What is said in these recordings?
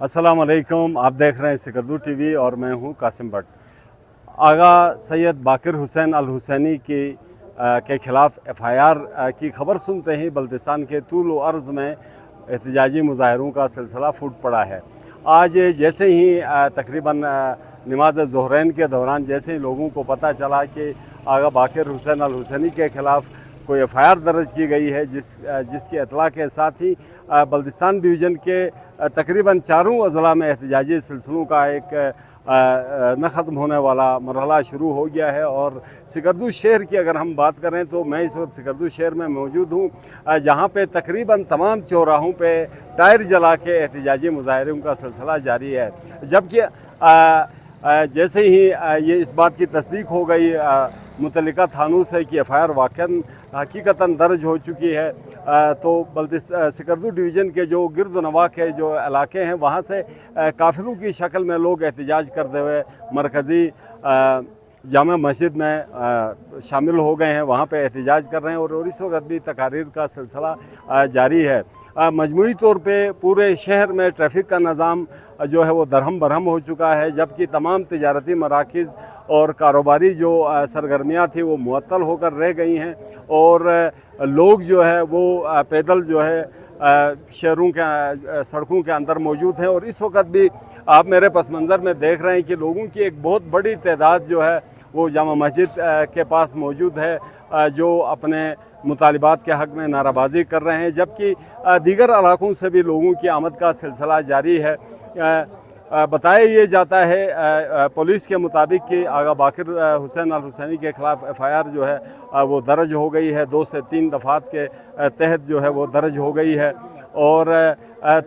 अस्सलाम वालेकुम। आप देख रहे हैं सिकरदू टीवी और मैं हूं कासिम भट्ट। आगा सैयद बाकिर हुसैन अल हुसैनी के ख़िलाफ़ FIR की खबर सुनते ही बल्तिस्तान के तूल व अर्ज़ में एहतजाजी मुज़ाहरों का सिलसिला फूट पड़ा है। आज जैसे ही तकरीबन नमाज ज़ोहरैन के दौरान जैसे ही लोगों को पता चला कि आगा बाकिर हुसैन अल हुसैनी के ख़िलाफ़ कोई FIR दर्ज की गई है, जिसकी इतला के साथ ही बल्तिस्तान डिवीज़न के तकरीबन चारों अज़ला में एहतजाजी सिलसिलों का एक न ख़त्म होने वाला मरहला शुरू हो गया है। और सिकरदू शहर की अगर हम बात करें तो मैं इस वक्त सिकरदू शहर में मौजूद हूँ, जहाँ पे तकरीबन तमाम चौराहों पे टायर जला के एहतजाजी मुज़ाहरों का सिलसिला जारी है। जबकि जैसे ही ये इस बात की तस्दीक हो गई मुतल्लिका थानों से कि FIR वाक़ई हकीकतन दर्ज हो चुकी है, तो सिकरदू डिवीज़न के जो गिरद नवा के जो इलाके हैं वहाँ से काफ़िलों की शक्ल में लोग एहतजाज करते हुए मरकज़ी जामा मस्जिद में शामिल हो गए हैं, वहाँ पे एहतजाज कर रहे हैं और इस वक्त भी तकारीर का सिलसिला जारी है। मजमूई तौर पे पूरे शहर में ट्रैफिक का निज़ाम जो है वो दरहम बरहम हो चुका है, जबकि तमाम तिजारती मराकिज़ और कारोबारी जो सरगर्मियाँ थी वो मुअत्तल होकर रह गई हैं और लोग जो है वो पैदल जो है शहरों के सड़कों के अंदर मौजूद हैं। और इस वक्त भी आप मेरे पस मंज़र में देख रहे हैं कि लोगों की एक बहुत बड़ी तादाद जो है वो जामा मस्जिद के पास मौजूद है, जो अपने मुतालिबात के हक़ में नाराबाजी कर रहे हैं, जबकि दीगर इलाकों से भी लोगों की आमद का सिलसिला जारी है। बताया ये जाता है पुलिस के मुताबिक कि आगा बाकिर हुसैन अल हुसैनी के ख़िलाफ़ FIR जो है वो दर्ज हो गई है, 2 से 3 दफ़ात के तहत जो है वो दर्ज हो गई है और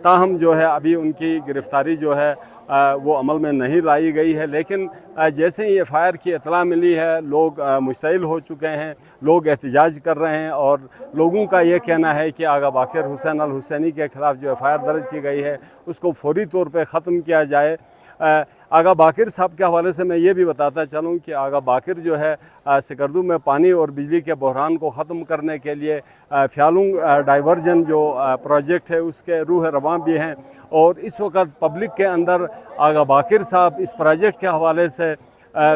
ताहम जो है अभी उनकी गिरफ़्तारी जो है वो अमल में नहीं लाई गई है। लेकिन जैसे ही FIR की इतला मिली है, लोग मुश्तइल हो चुके हैं, लोग एहतजाज कर रहे हैं और लोगों का ये कहना है कि आगा बाकिर हुसैन अल हुसैनी के ख़िलाफ़ जो FIR दर्ज की गई है उसको फौरी तौर पे ख़त्म किया जाए। आगा बाकिर साहब के हवाले से मैं ये भी बताता चलूँ कि आगा बाकिर जो है सिकरदू में पानी और बिजली के बहरान को ख़त्म करने के लिए फ्यालुंग डाइवर्जन जो प्रोजेक्ट है उसके रूह रवां भी हैं और इस वक्त पब्लिक के अंदर आगा बाकिर साहब इस प्रोजेक्ट के हवाले से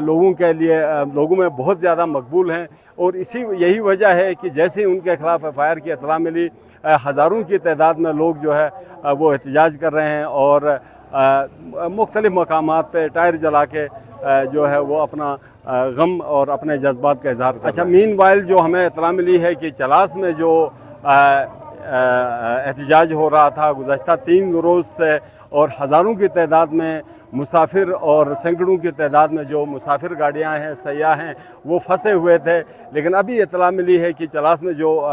लोगों में बहुत ज़्यादा मकबूल हैं। और यही वजह है कि जैसे ही उनके ख़िलाफ़ FIR की इतला मिली, हज़ारों की तादाद में लोग जो है वो एहतजाज कर रहे हैं और मुख्तलिफ़ मकामात पे टायर जला के जो है वो अपना गम और अपने जज्बात का इजहार कर। अच्छा, मीनवाइल जो हमें इतला मिली है कि चलास में जो एहतजाज हो रहा था गुज़श्ता 3 रोज़ से और हज़ारों की तादाद में मुसाफिर और सैकड़ों की तादाद में जो मुसाफिर गाड़ियां हैं, सयाह हैं, वो फंसे हुए थे। लेकिन अभी इतला मिली है कि चलास में जो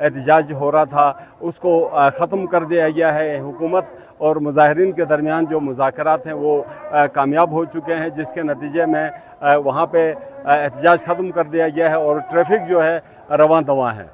एहतजाज हो रहा था उसको ख़त्म कर दिया गया है। हुकूमत और मुज़ाहिरीन के दरमियान जो मुज़ाकरात हैं वो कामयाब हो चुके हैं, जिसके नतीजे में वहाँ पे एहतजाज ख़त्म कर दिया गया है और ट्रैफिक जो है रवां दवां है।